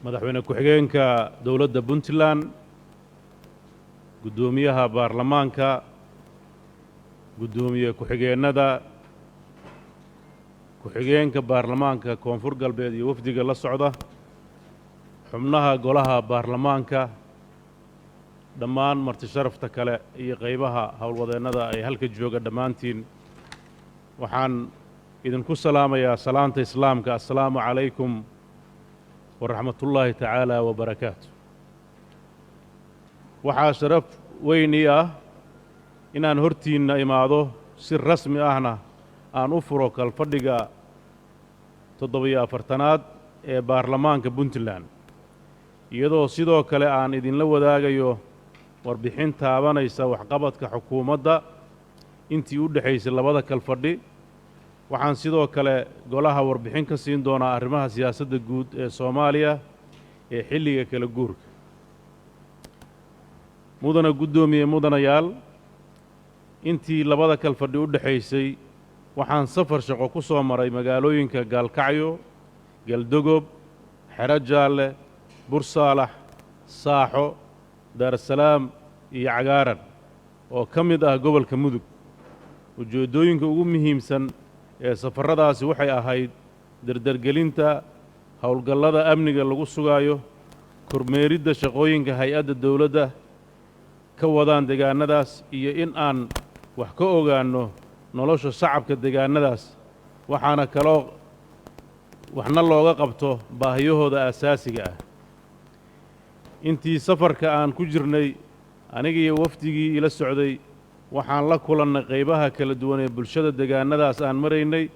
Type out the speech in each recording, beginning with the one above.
madaxweyne ku-xigeenka dowladda Puntland, gudoomiyaha baarlamaanka, gudoomiye ku-xigeenada, ku-xigeenka baarlamaanka koonfur galbeed iyo wafdiga la socda, xubnaha golaha baarlamaanka, dhammaan marti sharafta kale iyo qaybaha howlwadeennada ay halka jooga dhammaantiin waxaan idinku salaamayaa salaanta islaamka. assalaamu calaykum waraxmatullaahi tacaala wabarakaatu. waxaa sharaf weynii ah inaan hortiinna imaado si rasmi ahna aan u furo kalfadhiga 47aad ee baarlamaanka Puntland, iyadoo sidoo kale aan idinla wadaagayo warbixin taabanaysa waxqabadka xukuumadda intii u dhaxaysay labada kalfadhi. waxaan sidoo kale golaha warbixin ka siin doonaa arrimaha siyaasadda guud ee Soomaaliya ee xilliga kala guurka. mudana guddoomiye mudanayaal, intii labada kalfadhi u dhaxaysay waxaan safar shaqo ku soo maray magaalooyinka Gaalkacyo, Galdogob, Xero Jaalle, Bursaalax, Saaxo, Daarasalaam iyo Cagaaran oo ka mid ah gobolka Mudug. ujeeddooyinka ugu muhiimsan ee safarradaasi waxay ahayd dardargelinta howlgallada amniga lagu sugaayo, kormeeridda shaqooyinka hay-adda dawladda ka wadaan deegaannadaas, iyo in aan wax ka ogaanno nolosha shacabka deegaannadaas, waxaana kaloo waxna looga qabto baahiyahooda aasaasiga ah. intii safarka aan ku jirnay aniga iyo wafdigii ila socday waxaan la kulannay qaybaha kala duwan ee bulshada deegaannadaas aan maraynay.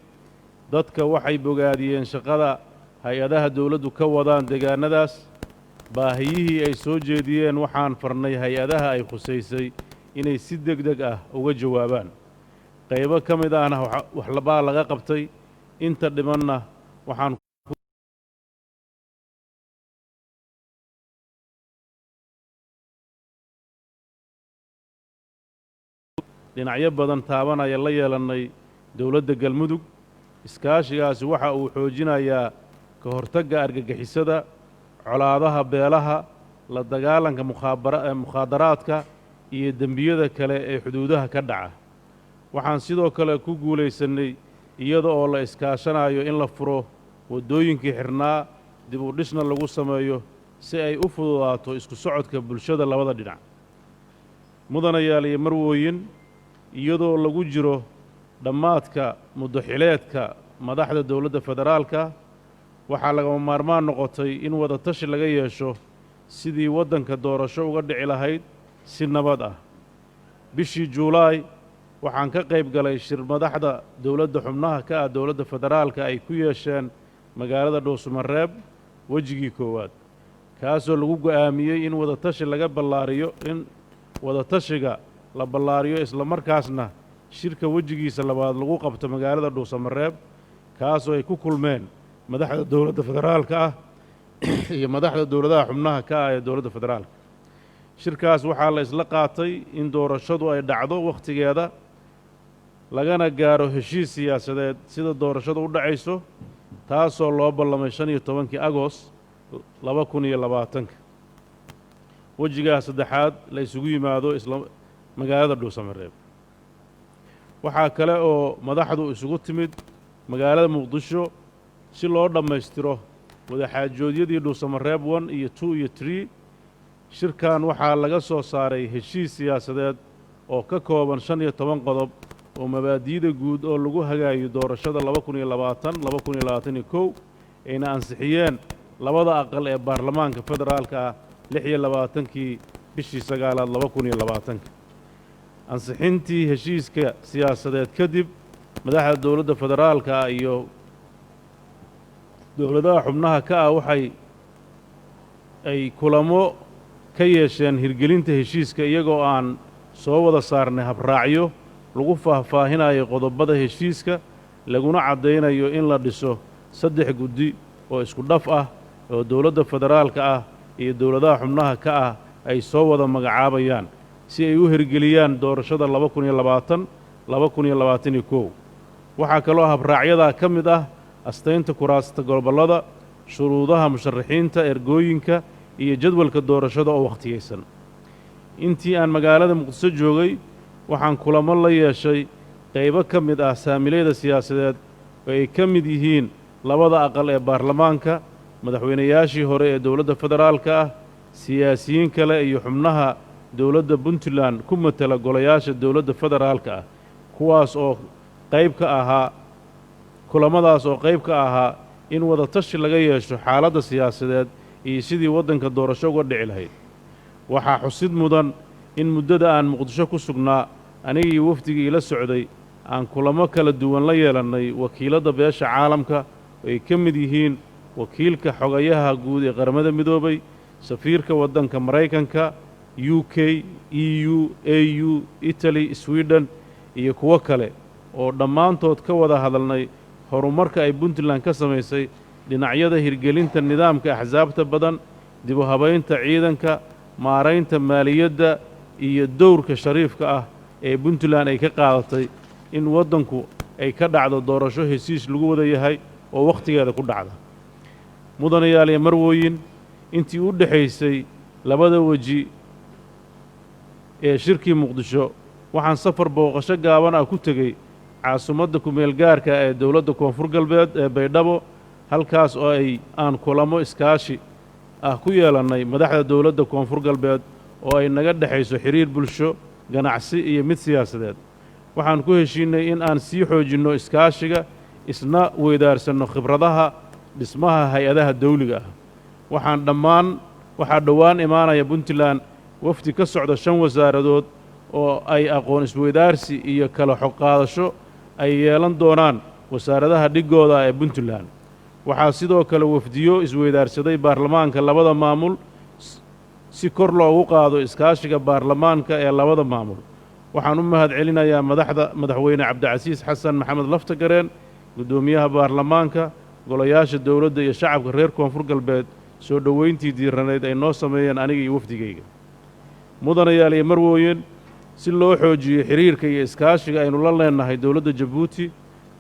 dadka waxay bogaadiyeen shaqada hay-adaha dawladdu ka wadaan deegaannadaas. baahiyihii ay soo jeediyeen waxaan farnay hay-adaha ay khusaysay inay si degdeg ah uga jawaabaan. qaybo ka mid ahna waxbaa laga qabtay, inta dhimanna waxaan dhinacyo badan taabanaya la yeelannay dawladda Galmudug. iskaashigaasi waxa uu xoojinayaa ka hortagga argagixisada, colaadaha beelaha, la dagaalanka mukhaadaraadka iyo dembiyada kale ee xuduudaha ka dhaca. waxaan sidoo kale ku guulaysannay iyada oo la iskaashanayo in la furo waddooyinkii xirnaa, dib u dhisna lagu sameeyo si ay u fududaato isku socodka bulshada labada dhinac. mudanayaal iyo marwooyin, iyadoo lagu jiro dhammaadka muddo-xileedka madaxda dawladda federaalka, waxaa lagama maarmaan noqotay in wada tashi laga yeesho sidii waddanka doorasho uga dhici lahayd si nabad ah. bishii Juulaay waxaan ka qayb galay shir madaxda dawladda xubnaha ka ah dawladda federaalka ay ku yeesheen magaalada Dhuusamareeb wejigii koowaad, kaasoo lagu go'aamiyey in wada tashi laga ballaariyo la ballaariyo isla markaasna shirka wejigiisa labaad lagu qabto magaalada Dhuusamareeb, kaasoo ay ku kulmeen madaxda dawladda federaalka ah iyo madaxda dawladaha xubnaha ka ah ee dawladda federaalka. shirkaas waxaa la isla qaatay in doorashadu ay dhacdo wakhtigeeda, lagana gaaro heshiis siyaasadeed sida doorashadu u dhacayso, taasoo loo ballamay 15 Agoost 2020. wejigaa saddexaad la isugu yimaado isla magaalada Dhuusamareeb. waxaa kale oo madaxdu isugu timid magaalada Muqdisho si loo dhammaystiro wadaxaajoodyadii Dhuusamareeb 1 iyo 2 iyo 3. shirkan waxaa laga soo saaray heshiis siyaasadeed oo ka kooban 15 qodob oo mabaadi'da guud oo lagu hagaayo doorashada 2020-2021 ayna ansixiyeen labada aqal ee baarlamaanka federaalka ah 26kii bishii 9aad 2020. ansixintii heshiiska siyaasadeed kadib, madaxda dawladda federaalka iyo dawladaha xubnaha ka ah waxay kulamo ka yeesheen hirgelinta heshiiska, iyagoo aan soo wada saarnay habraacyo lagu faahfaahinayo qodobada heshiiska, laguna caddaynayo in la dhiso 3 guddi oo isku dhaf ah oo dawladda federaalka ah iyo dawladaha xubnaha ka ah ay soo wada magacaabayaan si ay u hirgeliyaan doorashada 2020-2021. waxaa kaloo habraacyadaa ka mid ah astaynta kuraasta gobollada, shuruudaha musharaxiinta ergooyinka iyo jadwalka doorashada oo wakhtiyaysan intii aan magaalada muqdisho joogay waxaan kulamo la yeeshay qaybo ka mid ah saamilayda siyaasadeed oo ay ka mid yihiin labada aqal ee baarlamaanka madaxweynayaashii hore ee dowladda federaalka ah siyaasiyiin kale iyo xubnaha dowladda puntland ku matala golayaasha dowladda federaalka ah kuwaas oo qayb ka ahaa kulamadaas oo qayb ka ahaa in wada tashi laga yeesho xaaladda siyaasadeed iyo sidii waddanka doorasho uga dhici lahayd waxaa xusid mudan in muddada aan muqdisho ku sugnaa anigii wafdigii ila socday aan kulamo kala duwan la yeelannay wakiiladda beesha caalamka oo ay ka mid yihiin wakiilka xogayaha guud ee qaramada midoobay safiirka waddanka maraykanka UK EU AU Italy Sweden iyo kuwo kale oo dhammaantood ka wada hadalnay horumarka ay puntland ka samaysay dhinacyada hirgelinta nidaamka axsaabta badan dib u habaynta ciidanka maaraynta maaliyadda iyo dowrka shariifka ah ee puntland ay ka qaadatay in waddanku ay ka dhacdo doorasho hesiis lagu wada yahay oo wakhtigeeda ku dhacda mudanayaal iyo marwooyin intii u dhaxaysay labada weji ee shirkii muqdisho waxaan safar booqasho gaaban ah ku tegey caasimadda ku-meel gaarka ee dowladda koonfur galbeed ee baydhabo halkaas oo aan kulamo iskaashi ah ku yeelannay madaxda dowladda koonfur galbeed oo ay naga dhexayso xiriir bulsho ganacsi iyo mid siyaasadeed waxaan ku heshiinay in aan sii xoojinno iskaashiga isna weydaarsanno khibradaha dhismaha hay-adaha dawliga ah waxaa dhowaan imaanaya puntland wafdi ka socda 5 wasaaradood oo ay aqoon isweydaarsi iyo kala xog qaadasho ay yeelan doonaan wasaaradaha dhigooda ee puntland waxaa sidoo kale wafdiyo isweydaarsaday baarlamaanka labada maamul si kor loogu qaado iskaashiga baarlamaanka ee labada maamul waxaan u mahad celinayaa madaxweyne cabdicasiis xasan maxamed laftagareen guddoomiyaha baarlamaanka golayaasha dowladda iyo shacabka reer koonfur galbeed soo dhoweyntii diiraneed ay noo sameeyeen aniga iyo wafdigayga mudanayaal iyo marwooyin si loo xoojiyo xiriirka iyo iskaashiga aynu la leenahay dowladda jabuuti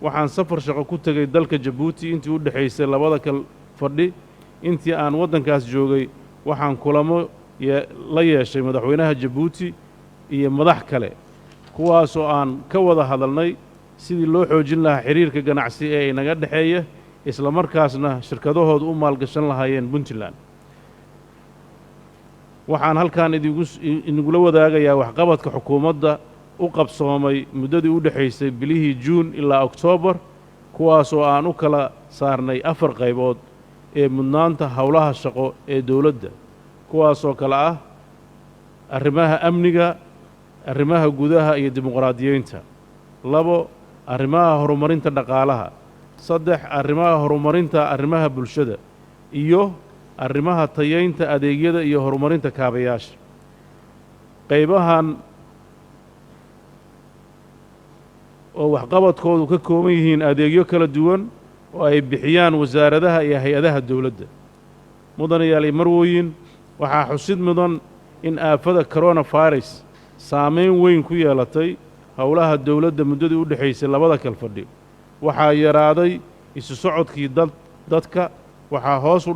waxaan safar shaqo ku tegey dalka jabuuti intii u dhaxaysay labada kal fadhi intii aan waddankaas joogay waxaan kulamo la yeeshay madaxweynaha jabuuti iyo madax kale kuwaasoo aan ka wada hadalnay sidii loo xoojin lahaa xiriirka ganacsi ee inaga dhexeeya isla markaasna shirkadahoodu u maalgashan lahaayeen puntland waxaan halkan idingula wadaagayaa waxqabadka xukuumadda u qabsoomay muddadii u dhaxaysay bilihii juun ilaa oktoobar kuwaasoo aan u kala saarnay 4 qaybood ee mudnaanta howlaha shaqo ee dowladda kuwaasoo kale ah arrimaha amniga arrimaha gudaha iyo dimuqraadiyeynta 2 arrimaha horumarinta dhaqaalaha 3 arrimaha horumarinta arrimaha bulshada iyo arrimaha tayeynta adeegyada iyo horumarinta kaabayaasha qaybahan oo waxqabadkoodu ka kooban yihiin adeegyo kala duwan oo ay bixiyaan wasaaradaha iyo hay-adaha dowladda mudanayaal iyo marwooyin waxaa xusid mudan in aafada coronavirus saameyn weyn ku yeelatay howlaha dowladda muddadii u dhaxaysay labada kal fadhi waxaa yaraaday isu socodkii dadka waxaa hoos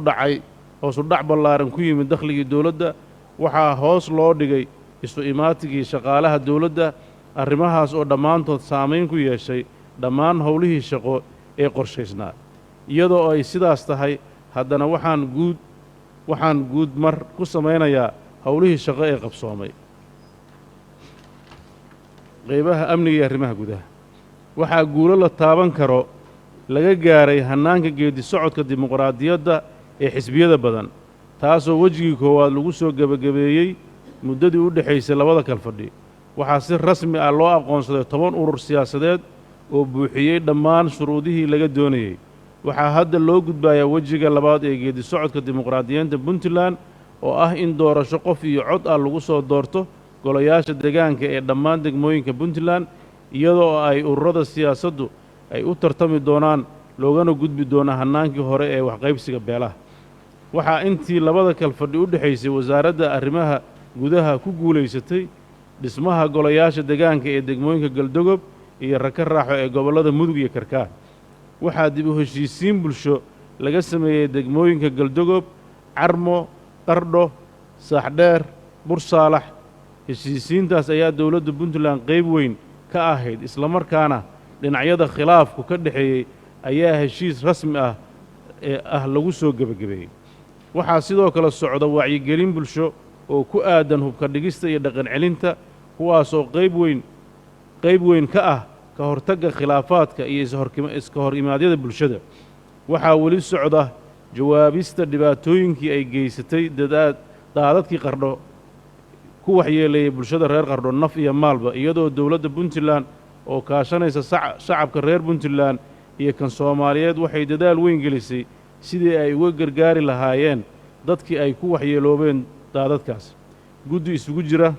u dhac ballaaran ku yimid dakhligii dowladda waxaa hoos loo dhigay isu imaatigii shaqaalaha dowladda arrimahaas oo dhammaantood saamayn ku yeeshay dhammaan howlihii shaqo ee qorshaysnaa iyadoo ay sidaas tahay haddana waxaan guud mar ku samaynayaa howlihii shaqo ee qabsoomay qaybaha amniga iyo arrimaha gudaha waxaa guulo la taaban karo laga gaaray hannaanka geedi socodka dimuqraadiyadda ee xisbiyada badan taasoo wejigii koowaad lagu soo gebagabeeyey muddadii u dhaxaysay labada kal fadhi waxaa si rasmi ah loo aqoonsaday 10 urur siyaasadeed oo buuxiyey dhammaan shuruudihii laga doonayey waxaa hadda loo gudbayaa wejiga labaad ee geedi socodka dimuqraadiyeynta puntland oo ah in doorasho qof iyo cod ah lagu soo doorto golayaasha deegaanka ee dhammaan degmooyinka puntland iyadoo ay ururada siyaasaddu ay u tartami doonaan loogana gudbi doona hannaankii hore ee waxqaybsiga beelaha waxaa intii labada kal fadhi u dhaxaysay wasaaradda arrimaha gudaha ku guulaysatay dhismaha golayaasha deegaanka ee degmooyinka galdogob iyo raka raaxo ee gobollada mudug iyo karkaar waxaa dib u heshiisiin bulsho laga sameeyey degmooyinka Galdogob, Carmo, Qardho, Saaxdheer, Bursaalax. heshiisiintaas ayaa dowladda Puntland qayb weyn ka ahayd, isla markaana dhinacyada khilaafku ka dhaxeeyay ayaa heshiis rasmi ah lagu soo gabagabeeyey. waxaa sidoo kale socda wacyigelin bulsho oo ku aadan hubka dhigista iyo dhaqan celinta, kuwaasoo qayb weyn ka ah ka hortagga khilaafaadka iyo iska hor imaadyada bulshada. waxaa weli socda jawaabista dhibaatooyinkii ay geysatay daadadkii Qardho ku waxyeeleeyay bulshada reer Qardho naf iyo maalba, iyadoo dowladda Puntland oo kaashanaysa shacabka reer Puntland iyo kan Soomaaliyeed waxay dadaal weyn gelisay sidii ay uga gargaari lahaayeen dadkii ay ku waxyeeloobeen daadadkaas. guddi isugu jira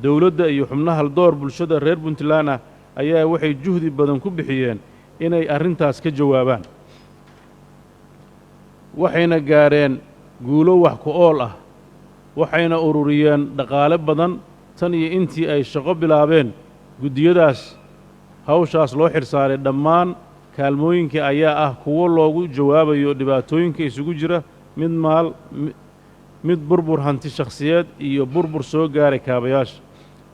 dowladda iyo xubnaha door bulshada reer Puntland ayaa waxay juhdi badan ku bixiyeen inay arrintaas ka jawaabaan, waxayna gaareen guulo wax ku ool ah, waxayna ururiyeen dhaqaale badan tan iyo intii ay shaqo bilaabeen. guddiyadaas hawshaas loo xirsaaray dhammaan kaalmooyinka ayaa ah kuwo loogu jawaabayo dhibaatooyinka isugu jira mid burbur hanti shakhsiyeed iyo burbur soo gaaray kaabayaasha.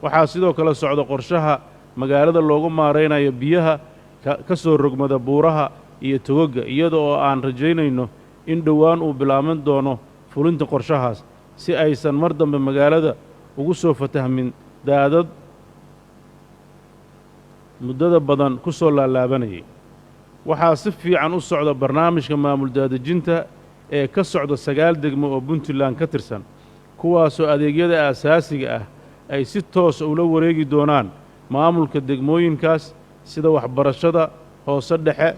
waxaa sidoo kale socda qorshaha magaalada loogu maaraynayo biyaha ka soo rogmada buuraha iyo togagga, iyada oo aan rajaynayno in dhowaan uu bilaaban doono fulinta qorshahaas si aysan mar dambe magaalada ugu soo fatahmin daadad muddada badan ku soo laalaabanayay. waxaa si fiican u socda barnaamijka maamul daadejinta ee ka socda 9 degmo oo Puntland ka tirsan, kuwaasoo adeegyada aasaasiga ah ay si toos ula wareegi doonaan maamulka degmooyinkaas sida waxbarashada hoose dhexe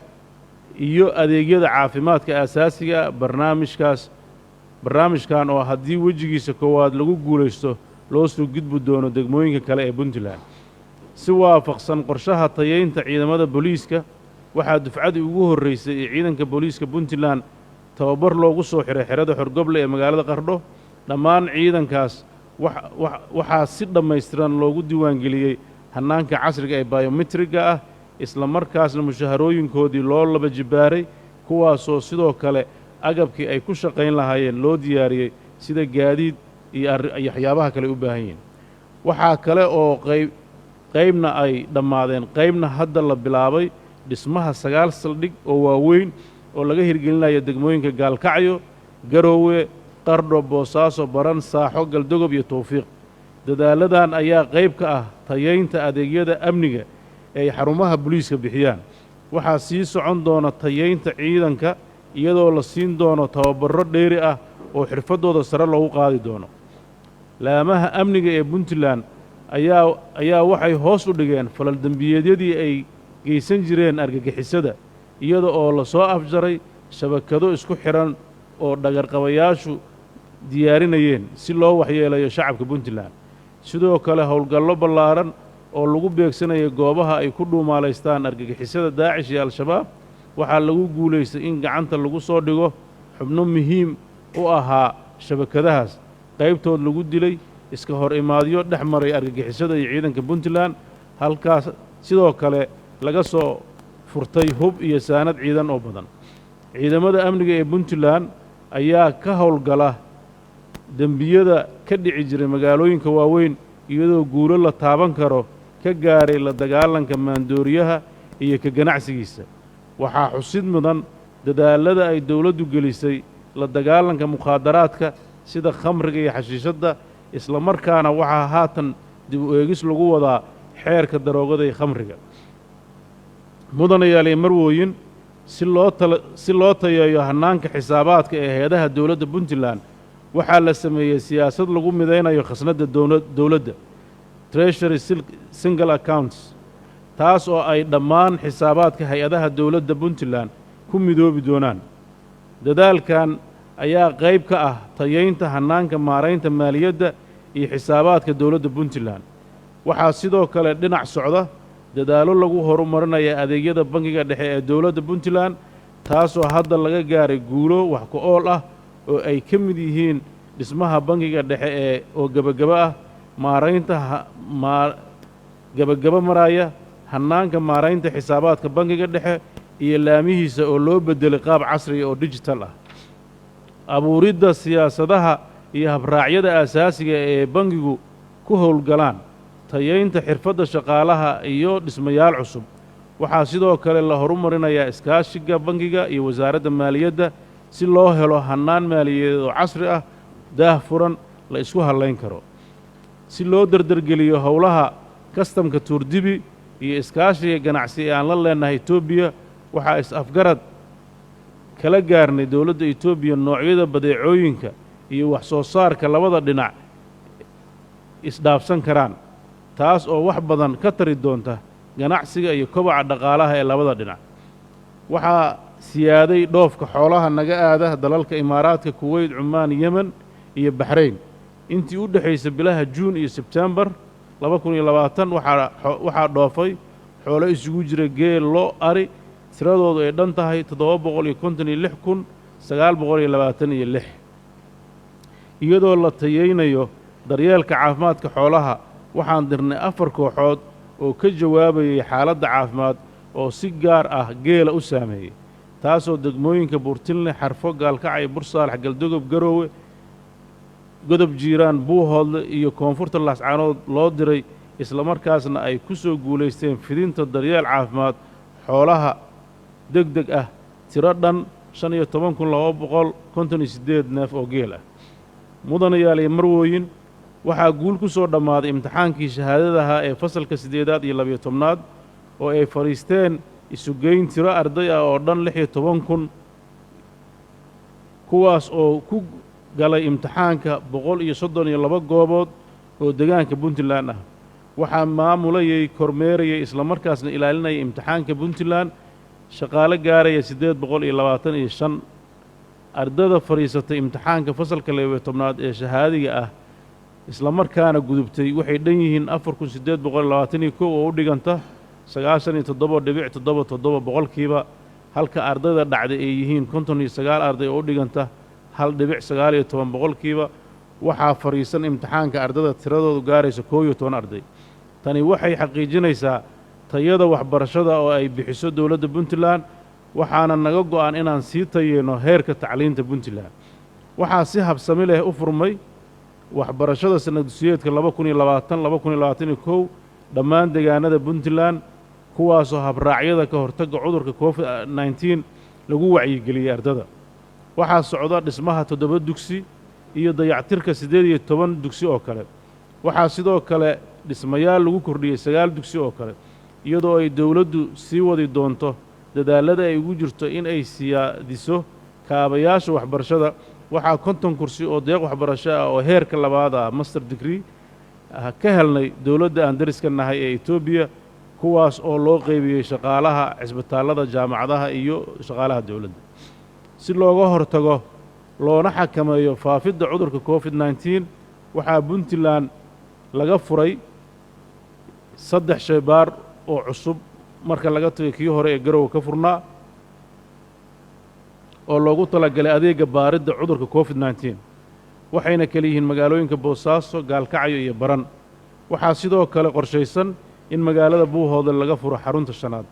iyo adeegyada caafimaadka aasaasiga ah. barnaamijkan oo haddii wejigiisa koowaad lagu guulaysto loo soo gudbi doono degmooyinka kale ee Puntland. si waafaqsan qorshaha tayeynta ciidamada booliiska, waxaa dufcadii ugu horreysay ee ciidanka booliiska Puntland tababar loogu soo xiray xerada Xorgoble ee magaalada Qardho. dhammaan ciidankaas waxaa si dhammaystiran loogu diiwaangeliyey hannaanka casriga ee biometriga ah, isla markaasna mushaharooyinkoodii loo laba jibaaray, kuwaasoo sidoo kale agabkii ay ku shaqayn lahaayeen loo diyaariyey sida gaadiid iyo waxyaabaha kale u baahan yihiin. waxaa kale oo qaybna ay dhammaadeen, qaybna hadda la bilaabay dhismaha 9 saldhig oo waaweyn oo laga hirgelinayo degmooyinka Gaalkacyo, Garoowe, Qardho, Boosaaso, Baran, Saaxo, Galdogob iyo Tawfiiq. dadaaladan ayaa qayb ka ah tayeynta adeegyada amniga ee xarumaha booliiska bixiyaan. waxaa sii socon doona tayeynta ciidanka iyadoo la siin doono tababarro dheeri ah oo xirfadooda sare loogu qaadi doono. laamaha amniga ee Puntland ayaa waxay hoos u dhigeen falal dembiyeedyadii ay geysan jireen argagixisada, iyada oo la soo afjaray shabakado isku xiran oo dhagarqabayaashu diyaarinayeen si loo waxyeelayo shacabka Puntland. sidoo kale howlgallo ballaaran oo lagu beegsanayo goobaha ay ku dhuumaalaystaan argagixisada Daacish iyo Al-Shabaab, waxaa lagu guulaystay in gacanta lagu soo dhigo xubno muhiim u ahaa shabakadahaas, qaybtood lagu dilay iska hor imaadyo dhex maray argagixisada iyo ciidanka Puntland. halkaas sidoo kale laga soo furtay hub iyo saanad ciidan oo badan. ciidamada amniga ee Puntland ayaa ka howlgala dembiyada ka dhici jiray magaalooyinka waaweyn, iyadoo guulo la taaban karo ka gaaray la dagaalanka maandooriyaha iyo ka ganacsigiisa. waxaa xusid mudan dadaalada ay dowladdu gelisay la dagaalanka mukhaadaraadka sida khamriga iyo xashiishadda, isla markaana waxaa haatan dib u eegis lagu wadaa xeerka daroogada iyo khamriga. mudanayaal iyo marwooyin, si loo tayeeyo hannaanka xisaabaadka ee hay'adaha dowladda Puntland, waxaa la sameeyey siyaasad lagu midaynayo khasnadda dowladda Treasury Single Accounts, taas oo ay dhammaan xisaabaadka hay'adaha dowladda Puntland ku midoobi doonaan. dadaalkan ayaa qayb ka ah tayeynta hannaanka maaraynta maaliyadda iyo xisaabaadka dowladda Puntland. waxaa sidoo kale dhinac socda dadaallo lagu horumarinayo adeegyada bangiga dhexe ee dowladda Puntland, taasoo hadda laga gaaray guulo wax ku ool ah oo ay ka mid yihiin dhismaha bangiga dhexe oo gabagaba ah, gabagaba maraya hannaanka maaraynta xisaabaadka bangiga dhexe iyo laamihiisa oo loo beddelay qaab casriya oo digital ah abuuridda siyaasadaha iyo habraacyada aasaasiga ee bangigu ku howlgalaan tayaynta xirfadda shaqaalaha iyo dhismayaal cusub waxaa sidoo kale la horumarinayaa iskaashiga bangiga iyo wasaaradda maaliyadda si loo helo hannaan maaliyadeed oo casri ah daahfuran la isku hallayn karo si loo dardargeliyo howlaha kastamka tuurdibi iyo iskaashiga ganacsi ee aan la leenahay Itoobiya waxaa is-afgarad kala gaarnay dowladda Itoobiya noocyada badeecooyinka iyo wax soo saarka labada dhinac isdhaafsan karaan taas oo wax badan ka tari doonta ganacsiga iyo kobaca dhaqaalaha ee labada dhinac waxaa siyaaday dhoofka xoolaha naga aada dalalka Imaaraadka Kuwait Cumaan Yemen iyo Bahrain intii u dhaxaysay bilaha Juun iyo Sebtembar 2020 waxaa dhoofay xoolo isugu jira geel lo ari tiradoodu ay dhan tahay 756,926 iyadoo la tayeynayo daryeelka caafimaadka xoolaha waxaan dirnay 4 kooxood oo ka jawaabayay xaaladda caafimaad oo si gaar ah geela u saameeyay taasoo degmooyinka Buurtinle Xarfo Gaalkacyo Bursaalax Galdogob Garoowe godob jiiraan Buuhoodle iyo koonfurta Laascaanood loo diray isla markaasna ay ku soo guuleysteen fidinta daryeel caafimaad xoolaha degdeg ah tiro dhan 15,258 neef oo geel ah mudanayaal iyo marwooyin waxaa guul ku soo dhammaaday imtixaankii shahaadadaha ee fasalka 8aad iyo 12aad oo ay fariisteen isugeyn tiro arday ah oo dhan 16,000 kuwaas oo ku galay imtixaanka 132 goobood oo deegaanka Puntland ah waxaa maamulayay kormeerayay isla markaasna ilaalinayay imtixaanka Puntland shaqaale gaaraya 825 ardada fariisatay imtixaanka fasalka 12aad ee shahaadiga ah isla markaana gudubtay waxay dhan yihiin 4,821 oo u dhiganta 97.77 boqolkiiba halka ardayda dhacday ay yihiin 59 arday oo u dhiganta 1.19 boqolkiiba waxaa fariisan imtixaanka ardada tiradoodu gaaraysa 11 arday tani waxay xaqiijinaysaa tayada waxbarashada oo ay bixiso dowladda Puntland waxaana naga go'an inaan sii tayeyno heerka tacliinta Puntland waxaa si habsami leh u furmay waxbarashada sanad dugsiyeedka 2020-2021 dhammaan deegaanada Puntland kuwaasoo habraacyada ka hortagga cudurka COVID-19 lagu wacyigeliyay ardada waxaa socda dhismaha 7 dugsi iyo dayactirka 18 dugsi oo kale waxaa sidoo kale dhismayaal lagu kordhiyay 9 dugsi oo kale iyadoo ay dowladdu sii wadi doonto dadaalada ay ugu jirto in ay siyaadiso kaabayaasha waxbarashada waxaa 50 kursi oo deeq waxbarasho ah oo heerka labaad ah master degree ka helnay dowladda aan dariska nahay ee Itoobiya kuwaas oo loo qaybiyay shaqaalaha cisbitaalada jaamacadaha iyo shaqaalaha dowladda si looga hortago loona xakameeyo faafidda cudurka COVID-19 waxaa Puntland laga furay 3 shaybaar oo cusub marka laga tagay kii hore ee Garowe ka furnaa oo loogu talagalay adeega baaridda cudurka COVID-19 waxayna kala yihiin magaalooyinka Boosaaso Gaalkacyo iyo Baran waxaa sidoo kale qorshaysan in magaalada Buuhoodle laga furo xarunta shanaad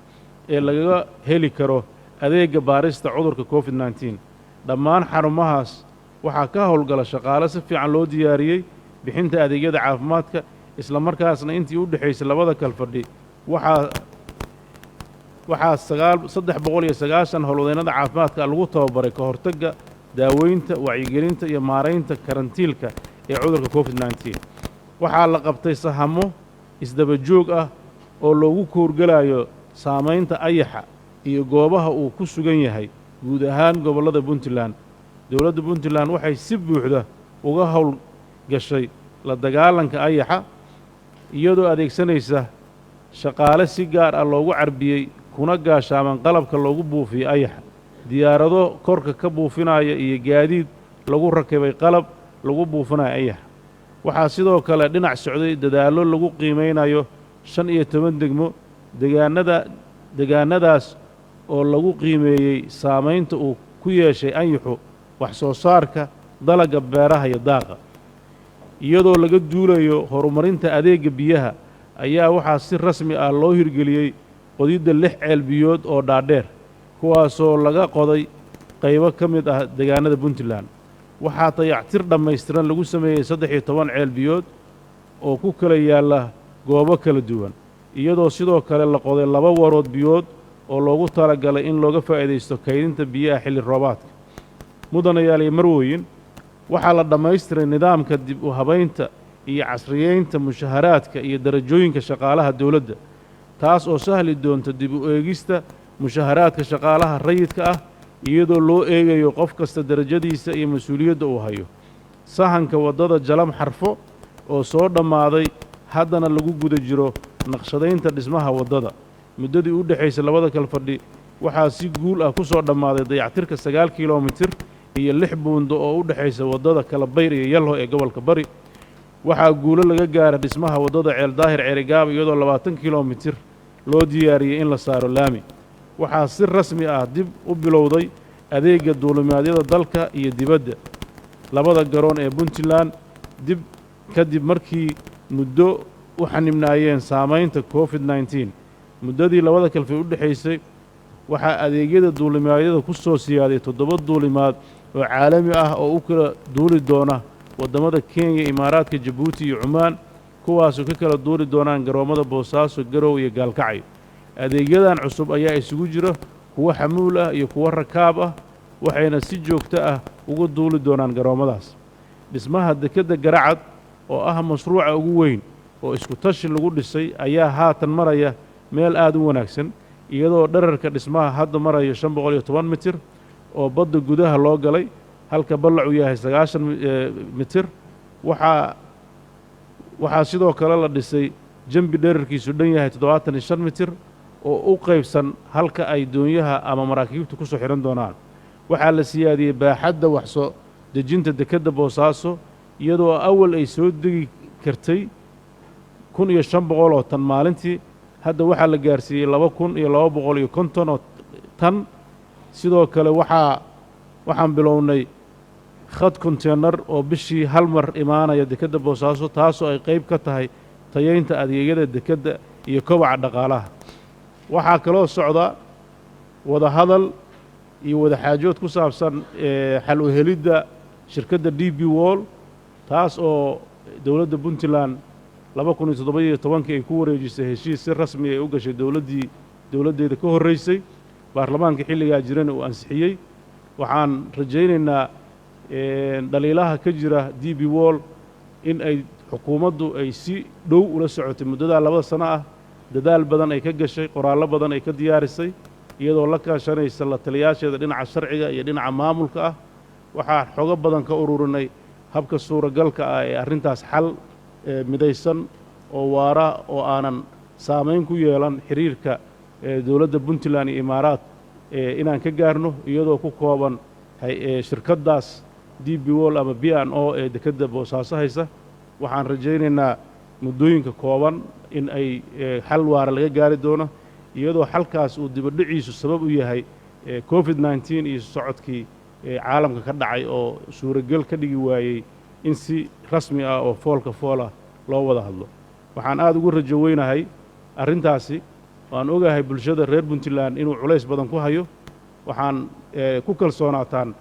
ee laga heli karo adeega baarista cudurka COVID-19 dhammaan xarumahaas waxaa ka howlgala shaqaale si fiican loo diyaariyey bixinta adeegyada caafimaadka isla markaasna intii u dhaxaysay labada kalfadhi waxaa 390 howlwadeennada caafimaadka lagu tababaray ka hortagga daaweynta wacyigelinta iyo maaraynta karantiilka ee cudurka COVID-19 waxaa la qabtay sahamo isdaba joog ah oo loogu koorgalayo saamaynta ayaxa iyo goobaha uu ku sugan yahay guud ahaan gobollada Puntland dowladda Puntland waxay si buuxda uga howl gashay la dagaalanka ayaxa iyadoo adeegsanaysa shaqaale si gaar ah loogu carbiyey kuna gaashaaman qalabka loogu buufiyo ayaxa diyaarado korka ka buufinaya iyo gaadiid lagu rakibay qalab lagu buufinayo ayaxa waxaa sidoo kale dhinac socday dadaallo lagu qiimeynayo 15 degmo deegaanadaas oo lagu qiimeeyey saamaynta uu ku yeeshay ayaxu wax soo saarka dalagga beeraha iyo daaqa iyadoo laga duulayo horumarinta adeegga biyaha ayaa waxaa si rasmi ah loo hirgeliyey qodidda 6 ceel biyood oo dhaadheer kuwaasoo laga qoday qaybo ka mid ah deegaanada puntland waxaa dayactir dhammaystiran lagu sameeyey 13 ceel biyood oo ku kala yaalla goobo kala duwan iyadoo sidoo kale la qoday 2 warood biyood oo loogu talagalay in looga faa'iidaysto kaydinta biyaha xilli roobaadka mudanayaal iyo marwooyin waxaa la dhammaystiray nidaamka dib u habaynta iyo casriyeynta mushaharaadka iyo darajooyinka shaqaalaha dawladda taas oo sahli doonta dib u eegista mushaharaadka shaqaalaha rayidka ah iyadoo loo eegayo qof kasta darajadiisa iyo mas'uuliyadda uu hayo sahanka waddada jalam xarfo oo soo dhammaaday haddana lagu guda jiro naqshadaynta dhismaha waddada muddadii u dhaxaysay labada kalfadhi waxaa si guul ah ku soo dhammaaday dayactirka 9 kiiloomitir iyo 6 buundo oo u dhaxaysa waddada Kalabayr iyo Yalho ee gobolka Bari waxaa guulo laga gaaray dhismaha waddada Ceel Daahir Ceerigaab iyadoo 20 kiiloomitir loo diyaariyay in la saaro laami waxaa si rasmi ah dib u bilowday adeega duulimaadyada dalka iyo dibadda labada garoon ee Puntland kadib markii muddo u xanibnaayeen saamaynta COVID-19 muddadii labada kalfay u dhaxaysay waxaa adeegyada duulimaadyada ku soo siyaaday 7 duulimaad oo caalami ah oo u kala duuli doona waddamada Kenya Imaaraadka Djibouti iyo Cumaan kuwaasoo ka kala duuli doonaan garoomada Boosaaso Garow iyo Gaalkacyo adeegyadan cusub ayaa isugu jira kuwa xamuul ah iyo kuwa rakaab ah waxayna si joogto ah uga duuli doonaan garoomadaas dhismaha dekedda Garacad oo ah mashruuca ugu weyn oo isku tashi lagu dhisay ayaa haatan maraya meel aad u wanaagsan iyadoo dhererka dhismaha hadda marayo 510 mitir oo badda gudaha loo galay halka ballacu yahay 90 mitir waxaa sidoo kale la dhisay jambi dhererkiisu dhan yahay 75 mitir oo u qaybsan halka ay doonyaha ama maraakiibtu ku soo xiran doonaan waxaa la siyaadiyey baaxadda wax soo dejinta dekedda Boosaaso iyadoo awal ay soo degi kartay 1500 oo tan maalintii hadda waxaa la gaarsiiyey 2250 oo tan sidoo kale waxaan bilownay khad container oo bishii hal mar imaanaya dekedda Boosaaso taasoo ay qayb ka tahay tayeynta adeegyada dekedda iyo kobaca dhaqaalaha waxaa kaloo socda wada hadal iyo wada xaajood ku saabsan xal u helidda shirkadda DP World taas oo dawladda Puntland 2017 ay ku wareejisay heshiis si rasmi ah u gashay dawladdeeda ka horeysay baarlamaanka xilligaa jirana uu ansixiyey waxaan rajaynaynaa dhaliilaha ka jira DP World in ay xukuumaddu ay si dhow ula socotay muddada 2 sano ah dadaal badan ay ka gashay qoraallo badan ay ka diyaarisay iyadoo la kaashanaysa la taliyaasheeda dhinaca sharciga iyo dhinaca maamulka ah waxaa xogo badan ka ururinay habka suuragalka ah ee arrintaas xal midaysan oo waara oo aanan saamayn ku yeelan xiriirka dawladda Puntland iyo Imaaraad inaan ka gaarno iyadoo ku kooban shirkaddaas DP World ama B&O ee dekedda Boosaaso haysa waxaan rajaynaynaa muddooyinka kooban in ay xal waara laga gaari doono iyadoo xalkaas uu dibadhiciisu sabab u yahay COVID-19 iyo socodkii caalamka ka dhacay oo suuragal ka dhigi waayey in si rasmi ah oo foolka foola loo wada hadlo waxaan aad ugu rajo weynahay arrintaasi waan ogahay bulshada reer Puntland inuu culays badan ku hayo waxaan ku kalsoonaataan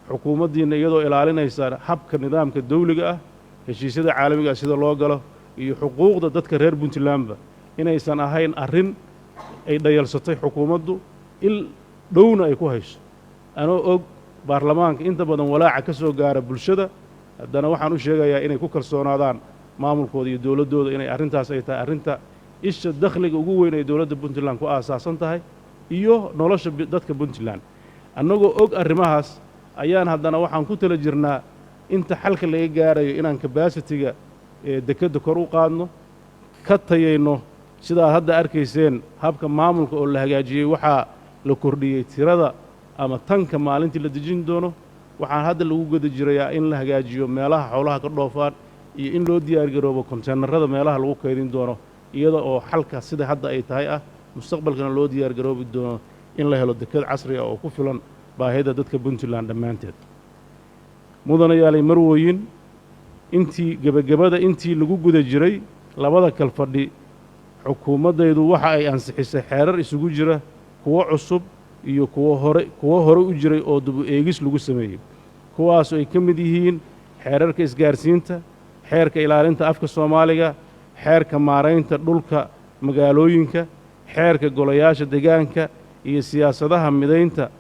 xukuumaddiina iyadoo ilaalinaysa habka nidaamka dawliga ah heshiisyada caalamiga ah sida loo galo iyo xuquuqda dadka reer Puntlandba inaysan ahayn arrin ay dhayalsatay xukuumaddu il dhowna ay ku hayso anoo og baarlamaanka inta badan walaaca ka soo gaara bulshada haddana waxaan u sheegayaa inay ku kalsoonaadaan maamulkooda iyo dawladdooda inay arrintaas ay tahay arrinta isha dakhliga ugu weyn ee dawladda Puntland ku aasaasan tahay iyo nolosha dadka Puntland annagoo og arrimahaas ayaan haddana waxaan ku tala jirnaa inta xalka laga gaarayo inaan capacity-ga dekedda kor u qaadno ka tayayno sidaa hadda arkayseen habka maamulka oo la hagaajiyey waxaa la kordhiyey tirada ama tanka maalintii la dejin doono waxaan hadda lagu gada jirayaa in la hagaajiyo meelaha xoolaha ka dhoofaan iyo in loo diyaargaroobo konteenarada meelaha lagu kaydin doono iyada oo xalka sida hadda ay tahay ah mustaqbalkana loo diyaargaroobi doono in la helo deked casri ah oo ku filan baahida dadka Puntland dhammaanteed mudanayaalay marwooyin intii lagu guda jiray labada kalfadhi xukuumaddaydu waxa ay ansixisay xeerar isugu jira kuwo cusub iyo kuwo hore u jiray oo dib u eegis lagu sameeyey kuwaas oo ay ka mid yihiin xeerarka isgaarsiinta xeerka ilaalinta afka Soomaaliga xeerka maaraynta dhulka magaalooyinka xeerka golayaasha deegaanka iyo siyaasadaha mideynta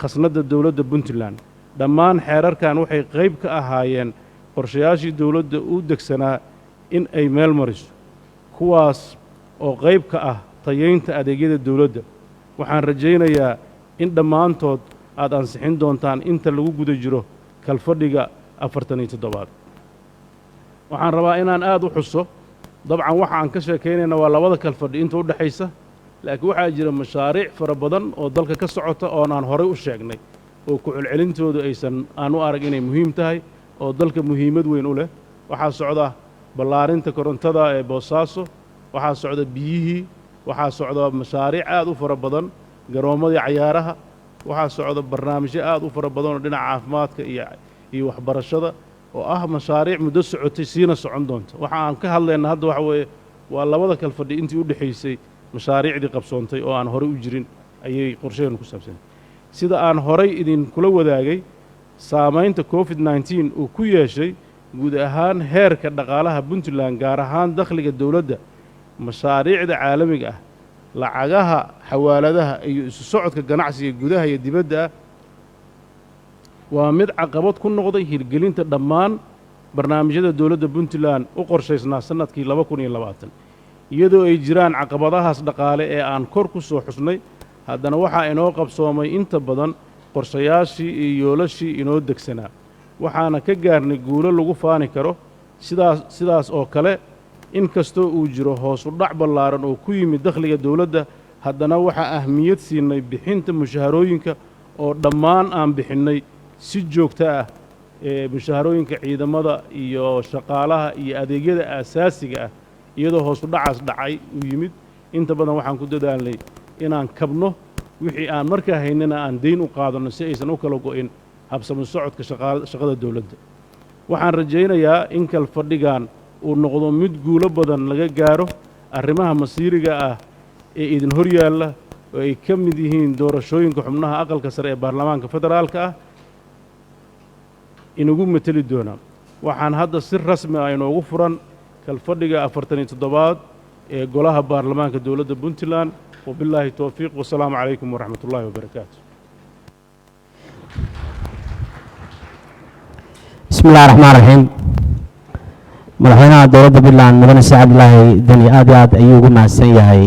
khasnadda dawladda Puntland dhammaan xeerarkan waxay qayb ka ahaayeen qorshayaashii dawladda u degsanaa in ay meel mariso kuwaas oo qayb ka ah tayeynta adeegyada dawladda waxaan rajaynayaa in dhammaantood aad ansixin doontaan inta lagu guda jiro kalfadhiga 47aad waxaan rabaa inaan aad u xuso dabcan waxa aan ka sheekaynayna waa labada kalfadhi inta u dhaxaysa laakiin waxaa jira mashaariic fara badan oo dalka ka socota oo aan horay u sheegnay oo ku celcelintoodu aan u arag inay muhiim tahay oo dalka muhiimad weyn u leh waxaa socda ballaarinta korontada ee Boosaaso waxaa socda biyihii waxaa socda mashaariic aad u fara badan garoomadii ciyaaraha waxaa socda barnaamijyo aad u fara badan oo dhinaca caafimaadka iyo waxbarashada oo ah mashaariic muddo socotay siina socon doonta waxa aan ka hadlaynaa hadda waxa weeye waa labada kalfadhi intii u dhaxaysay mashaariicdii qabsoontay oo aan horay u jirin ayay qorsheenu ku saabsan sida aan horay idin kula wadaagay saamaynta COVID-19 uu ku yeeshay guud ahaan heerka dhaqaalaha Puntland gaar ahaan dakhliga dawladda mashaariicda caalamiga ah lacagaha xawaaladaha iyo isu socodka ganacsiga gudaha iyo dibadda waa mid caqabad ku noqday hirgelinta dhammaan barnaamijyada dawladda Puntland u qorshaysnaa sanadkii 2020 iyadoo ay jiraan caqabadahaas dhaqaale ee aan kor ku soo xusnay haddana waxaa inoo qabsoomay inta badan qorshayaashii iyo yoolashii inoo degsanaa waxaana ka gaarnay guulo lagu faani karo sidaas oo kale in kastoo uu jiro hoos u dhac ballaaran oo ku yimid dakhliga dawladda haddana waxaa ahmiyad siinay bixinta mushaharooyinka oo dhammaan aan bixinnay si joogto ah mushaharooyinka ciidamada iyo shaqaalaha iyo adeegyada aasaasiga ah iyadoo hoos u dhacaas dhacay uu yimid inta badan waxaan ku dadaalnay inaan kabno wixii aan markaa haynana aan deyn u qaadanno si aysan u kala go'in habsami socodka shaqada dawladda waxaan rajaynayaa in kalfadhigan uu noqdo mid guulo badan laga gaaro arrimaha masiiriga ah ee idin hor yaalla oo ay ka mid yihiin doorashooyinka xubnaha aqalka sare ee baarlamaanka federaalka ah inagu mateli doona waxaan hadda si rasmi ah inoogu furan kalfadhiga 47aad ee golaha baarlamaanka dawladda Puntland wabillahi tawfiiq wassalaamu calaykum waraxmatullaahi wabarakaatu bismillahi raxmaani raxiim madaxweynaha dowladda Puntland mudane Saacid Abdullaahi Dani aad iyo aad ayuu ugu mahadsan yahay